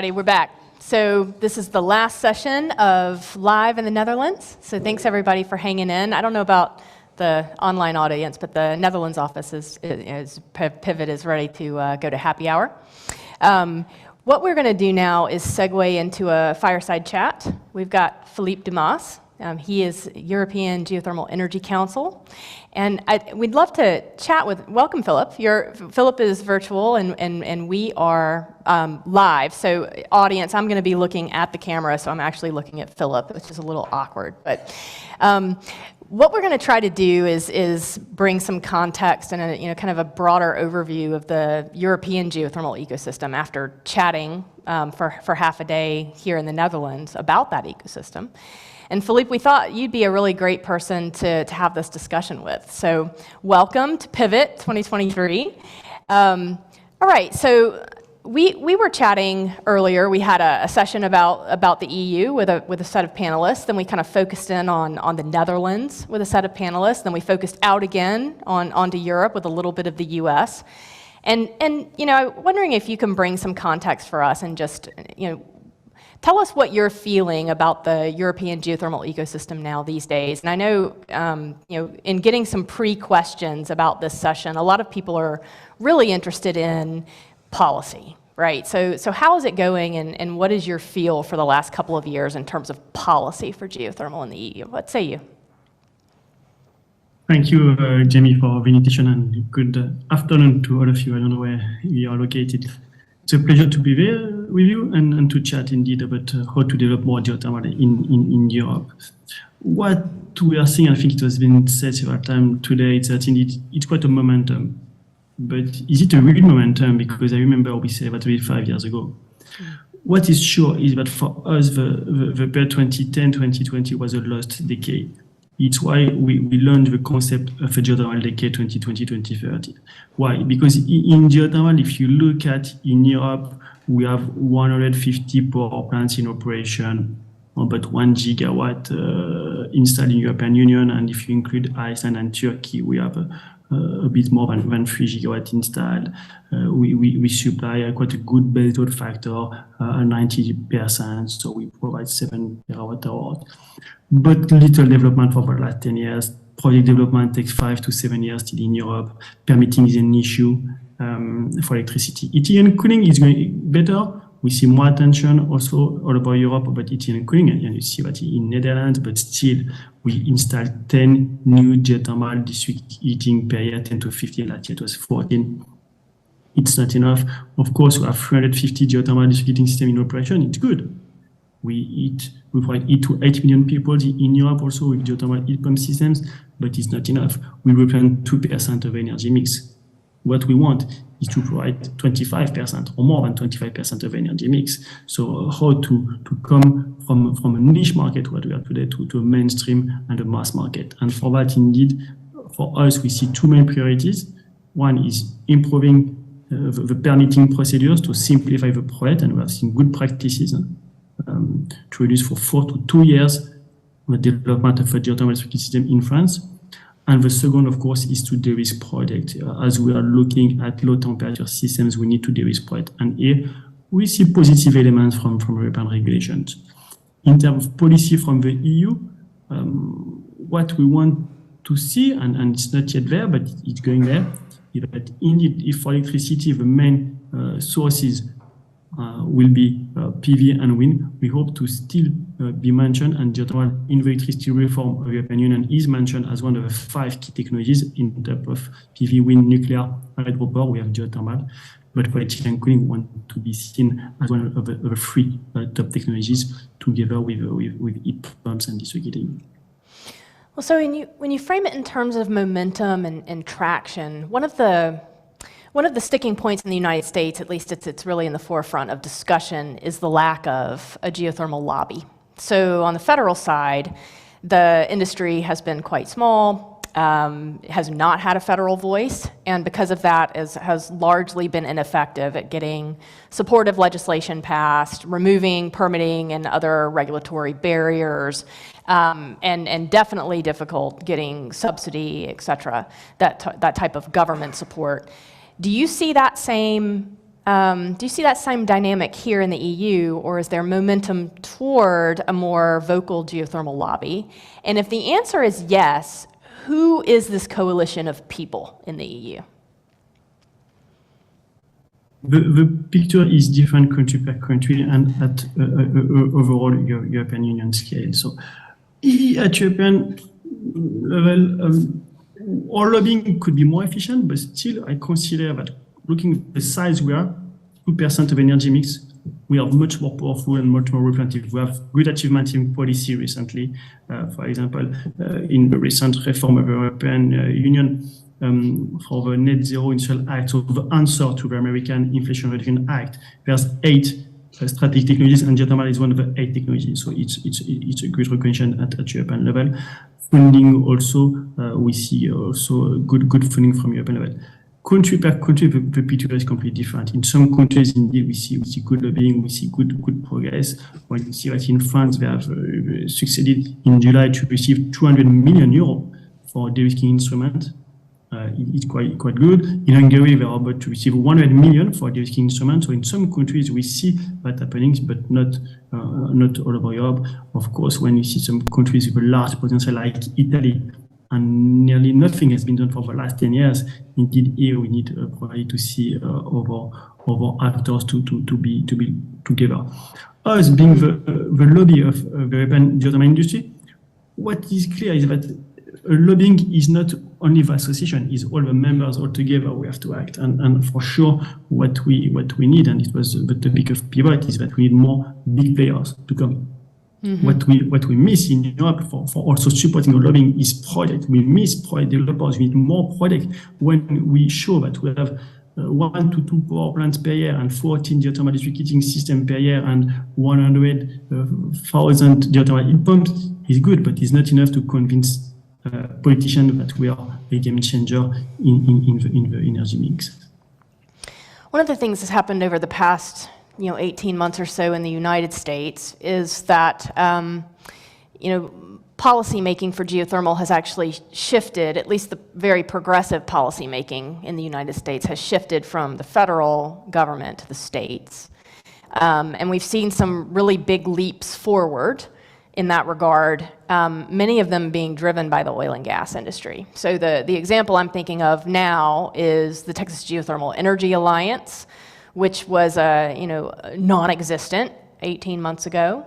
everybody. We're back. So this is the last session of Live in the Netherlands. So thanks, everybody, for hanging in. I don't know about the online audience, but the Netherlands office Pivot is ready to go to happy hour. What we're going to do now is segue into a fireside chat. We've got Philippe Dumas. He is European Geothermal Energy Council. And we'd love to chat with, welcome Philip. Philip is virtual and we are live. So audience, I'm gonna be looking at the camera, so I'm actually looking at Philip, which is a little awkward. But what we're gonna try to do is bring some context and a, kind of a broader overview of the European geothermal ecosystem after chatting for half a day here in the Netherlands about that ecosystem. And Philippe, we thought you'd be a really great person to have this discussion with. So welcome to Pivot 2023. All right, so we were chatting earlier. We had a session about the EU with a set of panelists. Then we kind of focused in on the Netherlands with a set of panelists. Then we focused out again onto Europe with a little bit of the US. And I'm wondering if you can bring some context for us and just, tell us what you're feeling about the European geothermal ecosystem now these days. And I know, in getting some pre-questions about this session, a lot of people are really interested in policy, right? So how is it going, and what is your feel for the last couple of years in terms of policy for geothermal in the EU? What say you? Thank you, Jamie, for the invitation, and good afternoon to all of you. I don't know where you are located. It's a pleasure to be there with you and to chat indeed about how to develop more geothermal in Europe. What we are seeing, I think it has been said several times today, is that indeed it's quite a momentum. But is it a real momentum? Because I remember we said that 5 years ago. What is sure is that for us, the period 2010-2020 was a lost decade. It's why we learned the concept of a geothermal decade 2020-2030. Why? Because in geothermal, if you look at in Europe, we have 150 power plants in operation, about 1 gigawatt installed in European Union, and if you include Iceland and Turkey, we have a bit more than 3 gigawatt installed. We supply quite a good base load factor, 90%, so we provide 7 terawatt hours. But little development for the last 10 years. Project development takes 5 to 7 years still in Europe. Permitting is an issue for electricity. Heating and cooling is going better. We see more attention also all over Europe about heating and cooling, and you see that in Netherlands, but still we installed 10 new geothermal district heating per year, 10 to 15, last year it was 14. It's not enough. Of course, we have 350 geothermal district heating system in operation. It's good. We provide heat to 8 million people in Europe also with geothermal heat pump systems, but it's not enough. We represent 2% of energy mix. What we want is to provide 25% or more than 25% of energy mix. So how to come from a niche market where we are today to a mainstream and a mass market. And for that, indeed, for us, we see two main priorities. One is improving the permitting procedures to simplify the project, and we have seen good practices to reduce for 4 to 2 years the development of a geothermal system in France. And the second, of course, is to de-risk project. As we are looking at low temperature systems, we need to de-risk project. And here we see positive elements from European regulations. In terms of policy from the EU, what we want to see, and it's not yet there, but it's going there, is that indeed, if for electricity, the main sources will be PV and wind, we hope to still be mentioned, and geothermal in the electricity reform of the European Union is mentioned as one of the 5 key technologies in terms of PV, wind, nuclear, hydropower. We have geothermal, but for heating and cooling, we want to be seen as one of the 3 top technologies together with heat pumps and district heating. Well, so when you frame it in terms of momentum and traction, one of the sticking points in the United States, at least it's really in the forefront of discussion, is the lack of a geothermal lobby. So on the federal side, the industry has been quite small, has not had a federal voice, and because of that has largely been ineffective at getting supportive legislation passed, removing permitting and other regulatory barriers, and definitely difficult getting subsidy, et cetera, that type of government support. Do you see that same Do you see that same dynamic here in the EU, or is there momentum toward a more vocal geothermal lobby? And if the answer is yes, who is this coalition of people in the EU? The picture is different country per country and at overall European Union scale. So at European level, our lobbying could be more efficient, but still I consider that looking at the size we are, 2% of energy mix, we are much more powerful and much more representative. We have good achievements in policy recently. For example, in the recent reform of the European Union, for the Net Zero Industrial Act, so the answer to the American Inflation Reduction Act, there's 8 strategic technologies, and geothermal is one of the 8 technologies. So it's a great recognition at European level. Funding also, we see also good funding from European level. Country per country, the picture is completely different. In some countries, indeed, we see good lobbying, we see good progress. When you see that in France, they have succeeded in July to receive 200 million euros for de-risking instrument. It's quite good. In Hungary, they are about to receive 100 million for de-risking instruments. So in some countries, we see that happening, but not all over Europe. Of course, when you see some countries with a large potential like Italy, and nearly nothing has been done for the last 10 years. Indeed, here we need probably to see other actors to be together. Us being the lobby of the European geothermal industry, what is clear is that lobbying is not only the association, is all the members all together. We have to act, and for sure, what we need, and it was the topic of pivot, is that we need more big players to come. Mm-hmm. What we miss in Europe for also supporting our lobbying is project. We miss project developers. We need more project. When we show that we have 1 to 2 power plants per year and 14 geothermal district heating systems per year and 100,000 geothermal heat pumps is good, but it's not enough to convince politicians that we are a game changer in the energy mix. One of the things that's happened over the past 18 months or so in the United States is that, policy making for geothermal has actually shifted, at least the very progressive policy making in the United States has shifted from the federal government to the states. And we've seen some really big leaps forward in that regard, many of them being driven by the oil and gas industry. So the example I'm thinking of now is the Texas Geothermal Energy Alliance, which was non-existent 18 months ago,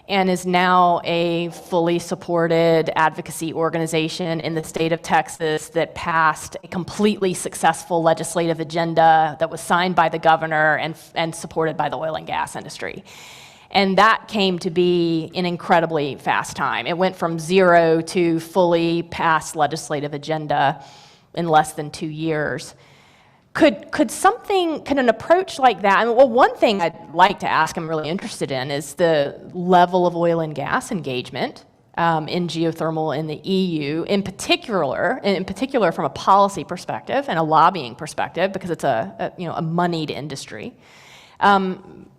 and is now a fully supported advocacy organization in the state of Texas that passed a completely successful legislative agenda that was signed by the governor and supported by the oil and gas industry. And that came to be an incredibly fast time. It went from 0 to fully passed legislative agenda in less than 2 years. Could an approach like that, one thing I'd like to ask, I'm really interested in, is the level of oil and gas engagement in geothermal in the EU, in particular from a policy perspective and a lobbying perspective, because it's a moneyed industry.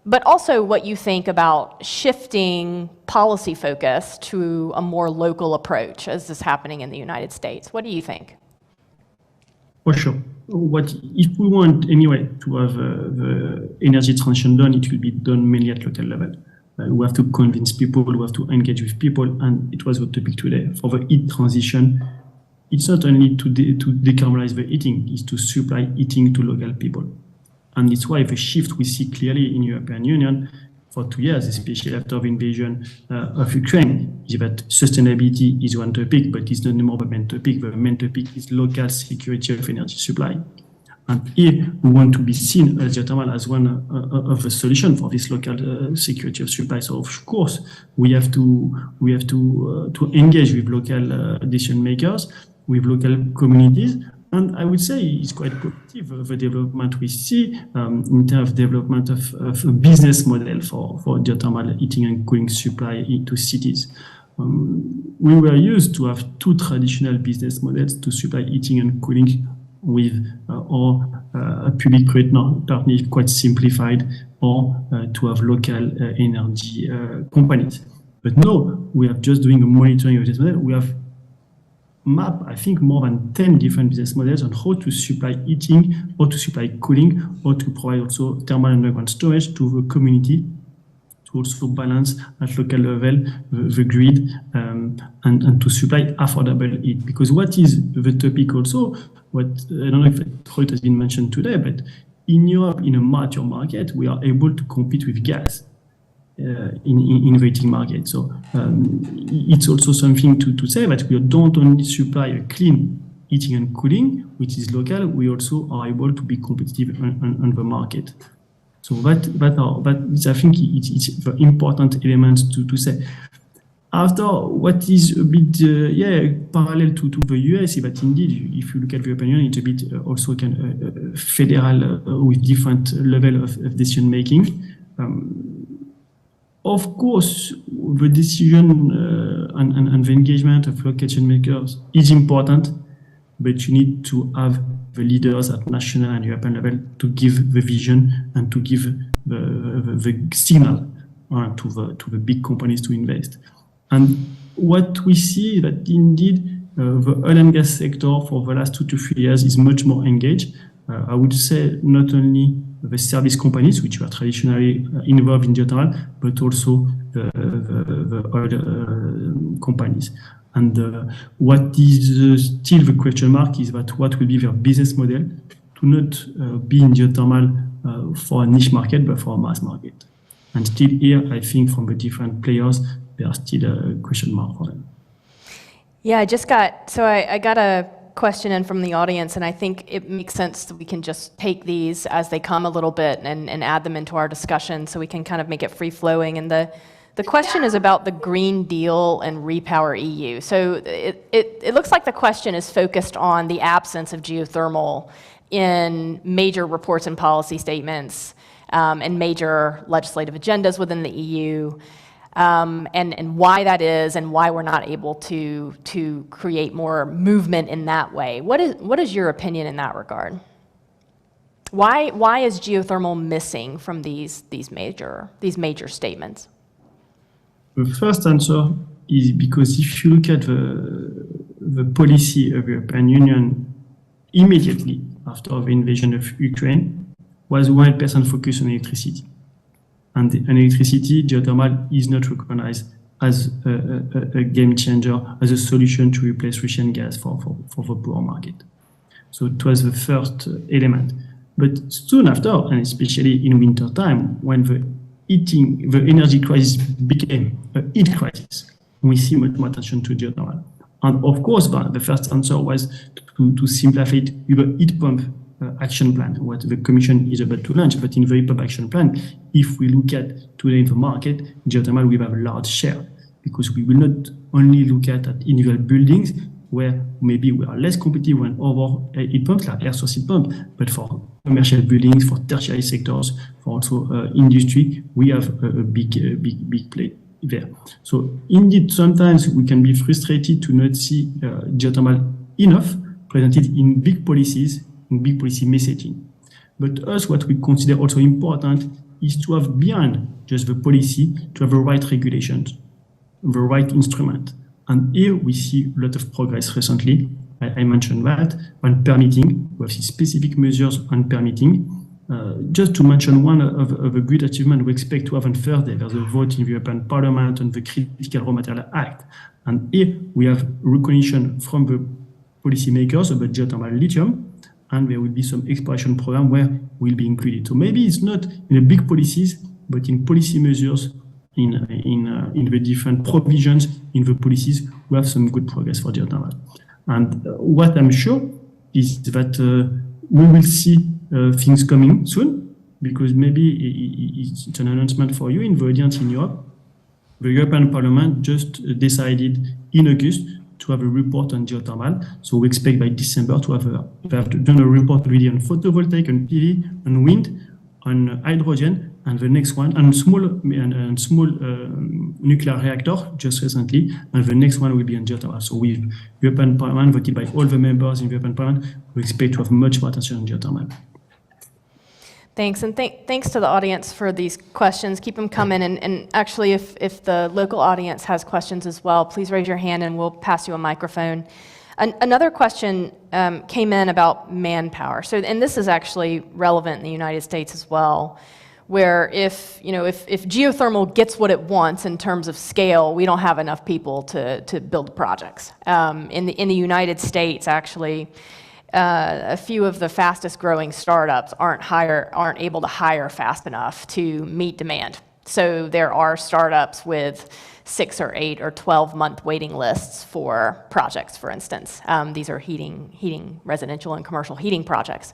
But also what you think about shifting policy focus to a more local approach, as is happening in the United States. What do you think? For sure. If we want anyway to have the energy transition done, it will be done mainly at local level. We have to convince people, we have to engage with people, and it was the topic today. For the heat transition, it's not only to decarbonize the heating, it's to supply heating to local people. And it's why the shift we see clearly in the European Union for 2 years, especially after the invasion of Ukraine, is that sustainability is one topic, but it's not anymore the main topic. The main topic is local security of energy supply. And here we want to be seen as geothermal as one of the solutions for this local security of supply. So of course we have to engage with local decision makers, with local communities. And I would say it's quite positive, the development we see in terms of development of a business model for geothermal heating and cooling supply into cities. We were used to have 2 traditional business models to supply heating and cooling with our public-private partnership, quite simplified, or to have local energy companies. But no, we are just doing a monitoring of this model. We have map, I think, more than 10 different business models on how to supply heating, how to supply cooling, how to provide also thermal underground storage to the community, to also balance at local level the grid and to supply affordable heat. Because what is the topic also, what I don't know if it has been mentioned today, but in Europe, in a mature market, we are able to compete with gas. In the heating market. So it's also something to say that we don't only supply a clean heating and cooling, which is local, we also are able to be competitive on the market. So that I think it's the important element to say. After, what is a bit parallel to the US is that indeed, if you look at the European Union, it's a bit also federal with different level of decision making. Of course, the decision and the engagement of local makers is important, but you need to have the leaders at national and European level to give the vision and to give the signal to the big companies to invest. And what we see that indeed the oil and gas sector for the last 2 to 3 years is much more engaged. I would say not only the service companies, which were traditionally involved in geothermal, but also the oil companies. And what is still the question mark is that what will be their business model to not be in geothermal for a niche market, but for a mass market. And still here, I think from the different players, there are still a question mark for them. Yeah, I got a question in from the audience, and I think it makes sense that we can just take these as they come a little bit and add them into our discussion so we can kind of make it free-flowing. And the question is about the Green Deal and Repower EU. So it looks like the question is focused on the absence of geothermal in major reports and policy statements and major legislative agendas within the EU. And why that is, and why we're not able to create more movement in that way. What is your opinion in that regard? Why is geothermal missing from these major statements? The first answer is because if you look at the policy of the European Union immediately after the invasion of Ukraine was 100% focused on electricity. And electricity, geothermal is not recognized as a game changer, as a solution to replace Russian gas for the poor market. So it was the first element. But soon after, and especially in winter time, when the energy crisis became a heat crisis, we see much more attention to geothermal. And of course, the first answer was to simplify it with a heat pump action plan, what the Commission is about to launch. But in the heat pump action plan, if we look at today in the market, geothermal will have a large share, because we will not only look at individual buildings where maybe we are less competitive than other heat pumps, like air source heat pump, but for commercial buildings, for tertiary sectors, for also industry, we have a big play there. So indeed, sometimes we can be frustrated to not see geothermal enough presented in big policies, in big policy messaging. But us, what we consider also important is to have beyond just the policy, to have the right regulations, the right instrument. And here we see a lot of progress recently. I mentioned that on permitting, we have specific measures on permitting. Just to mention one of the great achievements we expect to have on Thursday, there's a vote in the European Parliament on the Critical Raw Material Act. And here we have recognition from the policymakers about geothermal lithium, and there will be some exploration program where will be included. So maybe it's not in the big policies, but in policy measures, in the different provisions in the policies, we have some good progress for geothermal. And what I'm sure is that we will see things coming soon, because maybe it's an announcement for you in the audience in Europe. The European Parliament just decided in August to have a report on geothermal. So we expect by December to have done a report already on photovoltaic, on PV, on wind, on hydrogen, and the next one on small nuclear reactor just recently, and the next one will be on geothermal. So with European Parliament voted by all the members in the European Parliament, we expect to have much more attention on geothermal. Thanks, and thanks to the audience for these questions. Keep them coming, and actually if the local audience has questions as well, please raise your hand and we'll pass you a microphone. Another question came in about manpower. So, and this is actually relevant in the United States as well, where if geothermal gets what it wants in terms of scale, we don't have enough people to build projects. In the United States, actually, a few of the fastest growing startups aren't able to hire fast enough to meet demand. So there are startups with 6 or 8 or 12-month waiting lists for projects, for instance. These are heating, residential and commercial heating projects.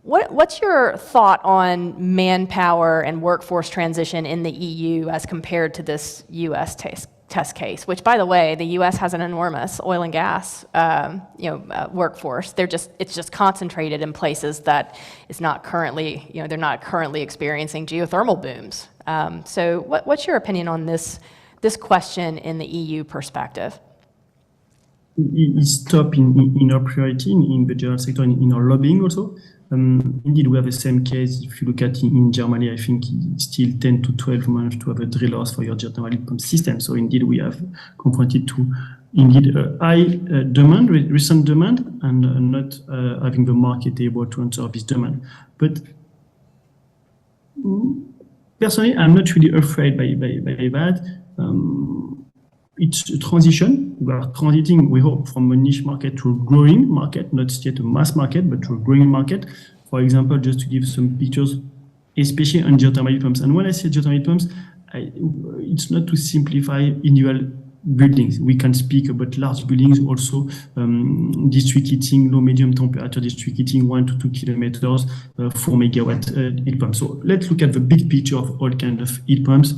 What's your thought on manpower and workforce transition in the EU as compared to this U.S. test case? Which, by the way, the U.S. has an enormous oil and gas, workforce. It's just concentrated in places that is not currently, they're not currently experiencing geothermal booms. So, what's your opinion on this question in the EU perspective? It's top in our priority in the general sector, in our lobbying also. Indeed, we have the same case. If you look at in Germany, I think it's still 10 to 12 months to have a drillers for your geothermal heat pump system. So indeed, we have confronted to indeed high demand, recent demand, and not having the market able to answer this demand. But personally, I'm not really afraid by that. It's a transition. We are transiting, we hope, from a niche market to a growing market, not yet a mass market, but to a growing market. For example, just to give some pictures, especially on geothermal heat pumps. And when I say geothermal heat pumps, it's not to simplify individual buildings. We can speak about large buildings also, district heating, low medium temperature district heating, 1 to 2 kilometers, 4 megawatt heat pumps. So let's look at the big picture of all kinds of heat pumps.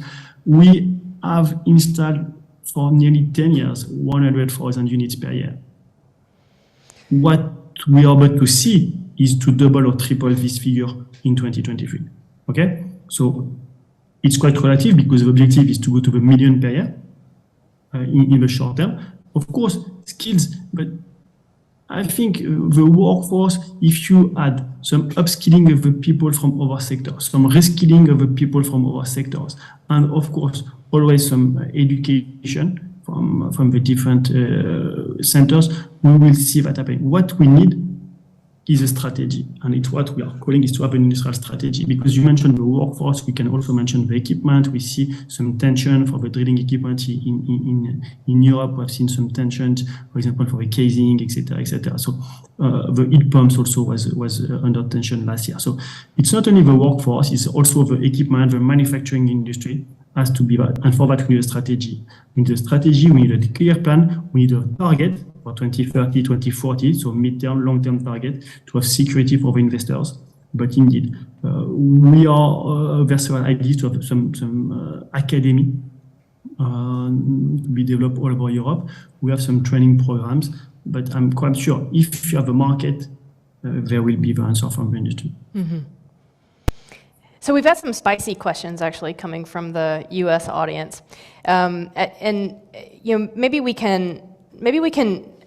We have installed for nearly 10 years, 100,000 units per year. What we are about to see is to double or triple this figure in 2023. Okay? So it's quite relative because the objective is to go to the million per year in the short term. Of course, skills, but I think the workforce, if you add some upskilling of the people from other sectors, some reskilling of the people from other sectors, and of course, always some education from the different centers, we will see that happening. What we need is a strategy, and it's what we are calling is to have an industrial strategy. Because you mentioned the workforce, we can also mention the equipment. We see some tension for the drilling equipment in Europe. We have seen some tensions, for example, for the casing, etc., etc. So the heat pumps also was under tension last year. So it's not only the workforce; it's also the equipment, the manufacturing industry has to be that. And for that, we need a strategy. We need a strategy. We need a clear plan. We need a target for 2030, 2040, so mid-term, long-term target to have security for the investors. But indeed, we are very several ideas to have some academy to be developed all over Europe. We have some training programs, but I'm quite sure if you have a market, there will be the answer from the industry. Mm-hmm. So we've had some spicy questions actually coming from the U.S. audience, and maybe we can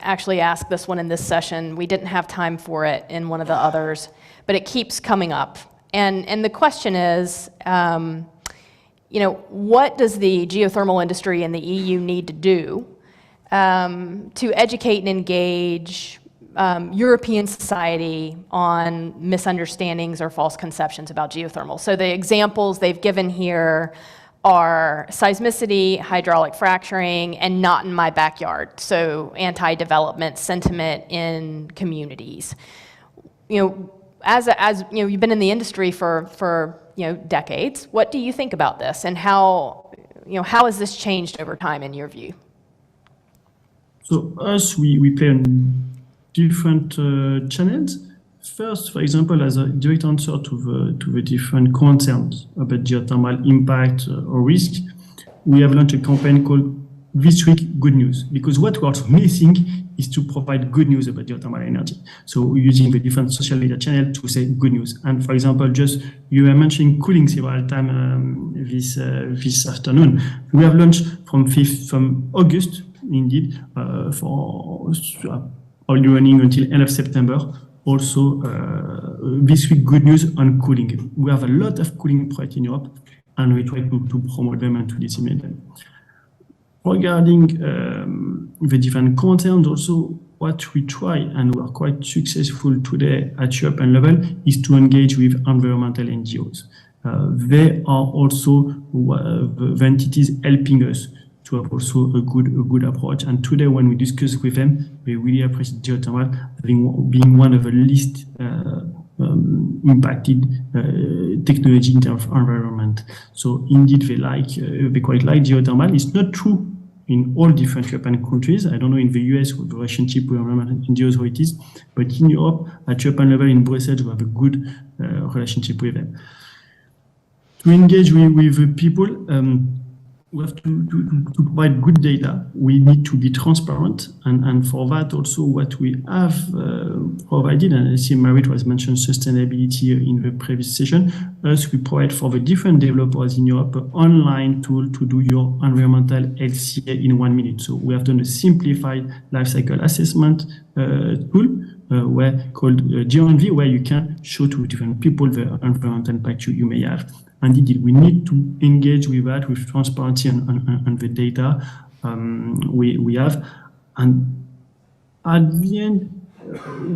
actually ask this one in this session. We didn't have time for it in one of the others, but it keeps coming up. And the question is, what does the geothermal industry in the EU need to do to educate and engage European society on misunderstandings or false conceptions about geothermal? So the examples they've given here are seismicity, hydraulic fracturing, and not in my backyard. So anti-development sentiment in communities. As you've been in the industry for decades. What do you think about this, and how has this changed over time in your view? So us, we play on different channels. First, for example, as a direct answer to the different concerns about geothermal impact or risk, we have launched a campaign called This Week Good News, because what we're also missing is to provide good news about geothermal energy. So we're using the different social media channels to say good news. And for example, just you were mentioning cooling several times this afternoon. We have launched from August, indeed, for only running until end of September. Also, this week, good news on cooling. We have a lot of cooling projects in Europe, and we try to promote them and to disseminate them. regarding the different concerns, also what we try, and we are quite successful today at European level, is to engage with environmental NGOs. They are also the entities helping us to have also a good approach. And today, when we discuss with them, they really appreciate geothermal being one of the least impacted technology in terms of environment. So indeed, they quite like geothermal. It's not true in all different European countries. I don't know in the US with the relationship with environmental NGOs how it is, but in Europe, at European level in Brussels, we have a good relationship with them. To engage with people, we have to provide good data. We need to be transparent, and for that also what we have provided, and I see Marit was mentioned sustainability in the previous session, we provide for the different developers in Europe an online tool to do your environmental LCA in 1 minute. So we have done a simplified life cycle assessment tool called GeoEnvy, where you can show to different people the environmental impact you may have. And indeed, we need to engage with that, with transparency and the data we have. And at the end,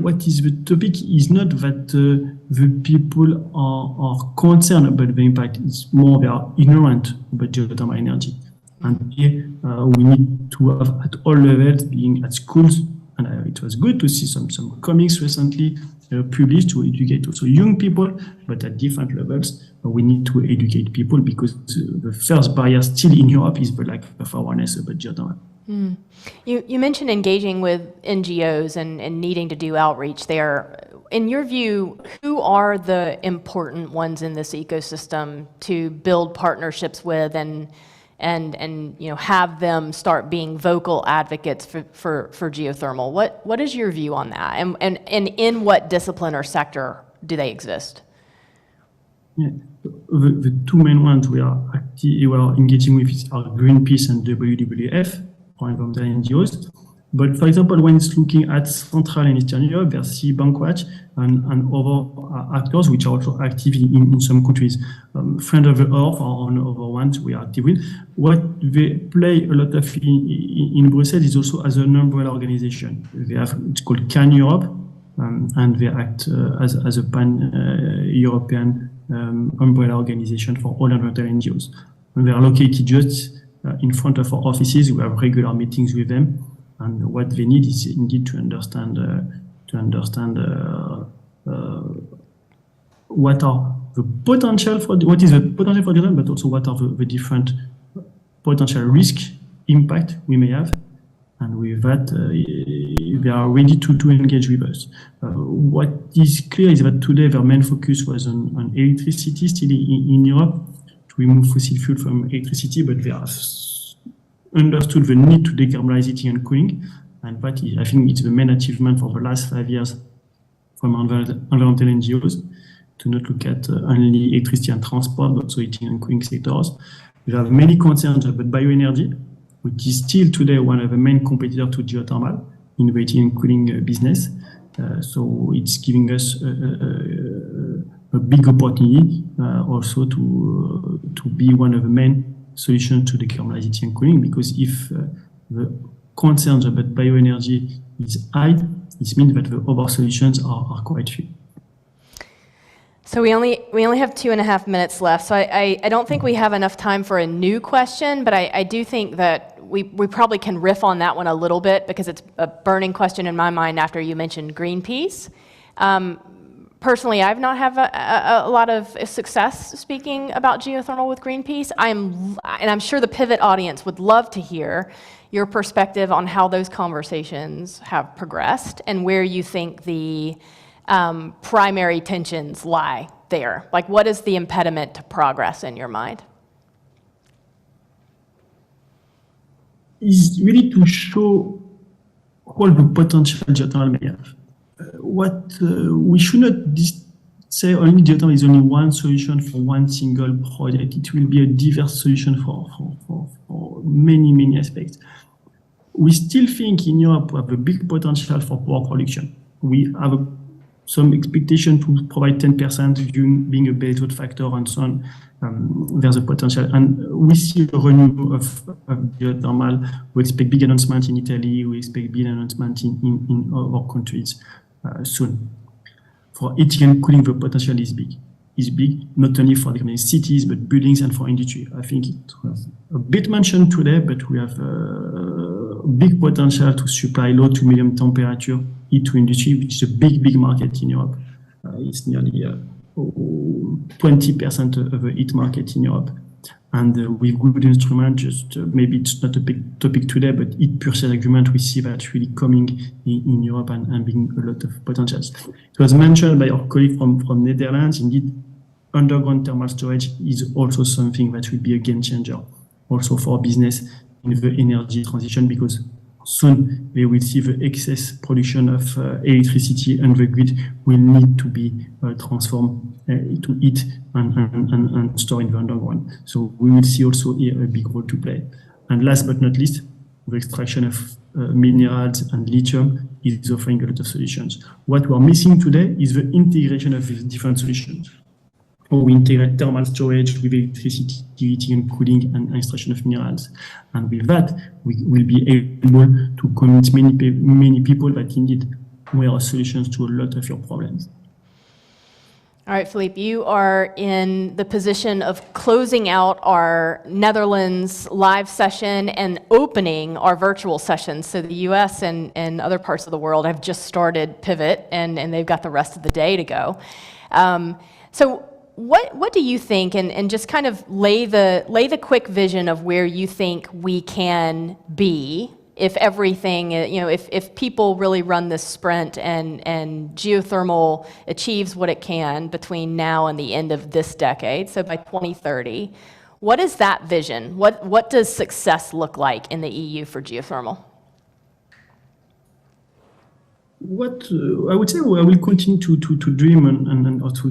what is the topic is not that the people are concerned about the impact. It's more they are ignorant about geothermal energy. And here we need to have at all levels, being at schools, and it was good to see some comics recently published to educate also young people, but at different levels, we need to educate people because the first barrier still in Europe is the lack of awareness about geothermal. Mm. You mentioned engaging with NGOs and needing to do outreach there. In your view, who are the important ones in this ecosystem to build partnerships with and have them start being vocal advocates for geothermal? What is your view on that? And in what discipline or sector do they exist? Yeah. The two main ones we are engaging with are Greenpeace and WWF, for environmental NGOs. But for example, when it's looking at Central and Eastern Europe, there's Sea Bankwatch and other actors which are also active in some countries. Friend of the Earth or on other ones we are active with. What they play a lot of in Brussels is also as an umbrella organization. It's called CAN Europe, and they act as a pan-European umbrella organization for all environmental NGOs. And they are located just in front of our offices. We have regular meetings with them. And what they need is indeed to understand what are the potential for what is the potential for development, but also what are the different potential risk impact we may have. And with that, they are ready to engage with us. What is clear is that today their main focus was on electricity still in Europe to remove fossil fuel from electricity, but they have understood the need to decarbonize heating and cooling, and that is, I think it's the main achievement for the last 5 years from environmental NGOs to not look at only electricity and transport, but also heating and cooling sectors. We have many concerns about bioenergy, which is still today one of the main competitors to geothermal in the heating and cooling business. So it's giving us a big opportunity also to be one of the main solution to decarbonize heating and cooling, because if the concerns about bioenergy is high, it means that the other solutions are quite few. So we only have 2.5 minutes left. So I don't think we have enough time for a new question, but I do think that we probably can riff on that one a little bit because it's a burning question in my mind after you mentioned Greenpeace. Personally, I've not had a lot of success speaking about geothermal with Greenpeace. And I'm sure the Pivot audience would love to hear your perspective on how those conversations have progressed and where you think the primary tensions lie there. Like, what is the impediment to progress in your mind? Is really to show all the potential geothermal may have. We should not say only geothermal is only one solution for one single project. It will be a diverse solution for many aspects. We still think in Europe we have a big potential for power production. We have some expectation to provide 10% being a baseload factor and so on. There's a potential. And we see a renewal of geothermal. We expect big announcement in Italy. We expect big announcement in other countries soon. For heating and cooling, the potential is big. Is big, not only for the cities, but buildings and for industry. I think it was a bit mentioned today, but we have big potential to supply low to medium temperature heat to industry, which is a big market in Europe. It's nearly 20% of the heat market in Europe. And with good instrument, just maybe it's not a big topic today, but heat purchase agreement, we see that really coming in Europe and being a lot of potentials. It was mentioned by our colleague from Netherlands. Indeed, underground thermal storage is also something that will be a game changer, also for business in the energy transition, because soon they will see the excess production of electricity and the grid will need to be transformed to heat and store in the underground. So we will see also here a big role to play. And last but not least, the extraction of minerals and lithium is offering a lot of solutions. What we are missing today is the integration of these different solutions. Or we integrate thermal storage with electricity, heating and cooling, and extraction of minerals. And with that, we will be able to convince many people that indeed we are solutions to a lot of your problems. All right, Philippe, you are in the position of closing out our Netherlands live session and opening our virtual session. So the US and other parts of the world have just started Pivot, and they've got the rest of the day to go. So what do you think, and just kind of lay the quick vision of where you think we can be if everything, if people really run this sprint and geothermal achieves what it can between now and the end of this decade, so by 2030, what is that vision? What does success look like in the EU for geothermal? What I would say, I will continue to dream and to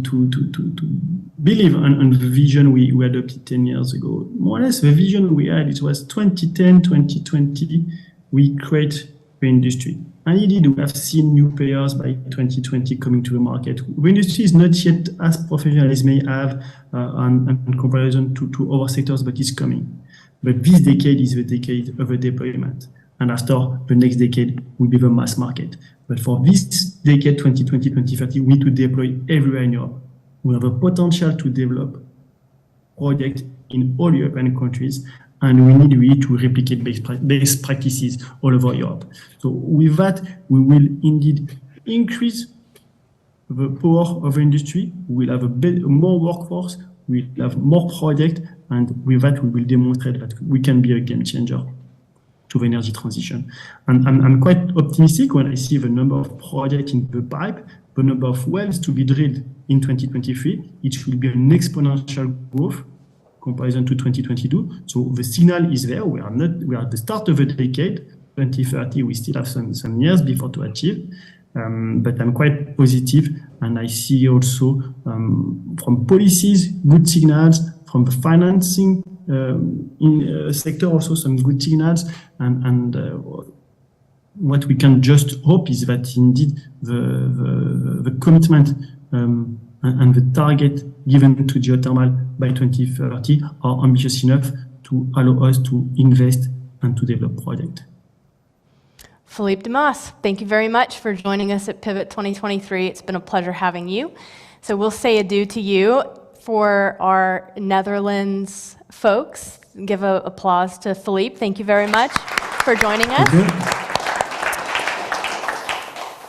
believe on the vision we adopted 10 years ago. More or less, the vision we had, it was 2010, 2020, we create the industry. And indeed, we have seen new players by 2020 coming to the market. The industry is not yet as professional as may have in comparison to other sectors, but it's coming. But this decade is the decade of the deployment. And after, the next decade will be the mass market. But for this decade, 2020, 2030, we need to deploy everywhere in Europe. We have a potential to develop projects in all European countries, and we need really to replicate best practices all over Europe. So with that, we will indeed increase the power of industry. We will have more workforce, we will have more projects, and with that, we will demonstrate that we can be a game changer to the energy transition. And I'm quite optimistic when I see the number of projects in the pipe, the number of wells to be drilled in 2023. It will be an exponential growth comparison to 2022. So the signal is there. We are at the start of the decade. 2030, we still have some years before to achieve. But I'm quite positive, and I see also from policies good signals, from the financing in sector also some good signals, and what we can just hope is that indeed the commitment and the target given to geothermal by 2030 are ambitious enough to allow us to invest and to develop projects. Philippe Dumas, thank you very much for joining us at Pivot 2023. It's been a pleasure having you. So we'll say adieu to you. For our Netherlands folks, give an applause to Philippe. Thank you very much for joining us.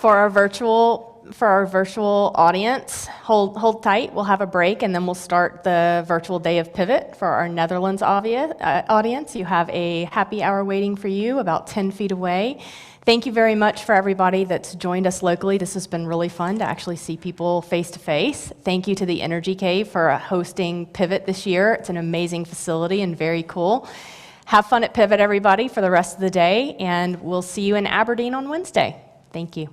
For our virtual audience, hold tight. We'll have a break, and then we'll start the virtual day of Pivot. For our Netherlands audience, you have a happy hour waiting for you about 10 feet away. Thank you very much for everybody that's joined us locally. This has been really fun to actually see people face to face. Thank you to the Energy Cave for hosting Pivot this year. It's an amazing facility and very cool. Have fun at Pivot, everybody, for the rest of the day, and we'll see you in Aberdeen on Wednesday. Thank you.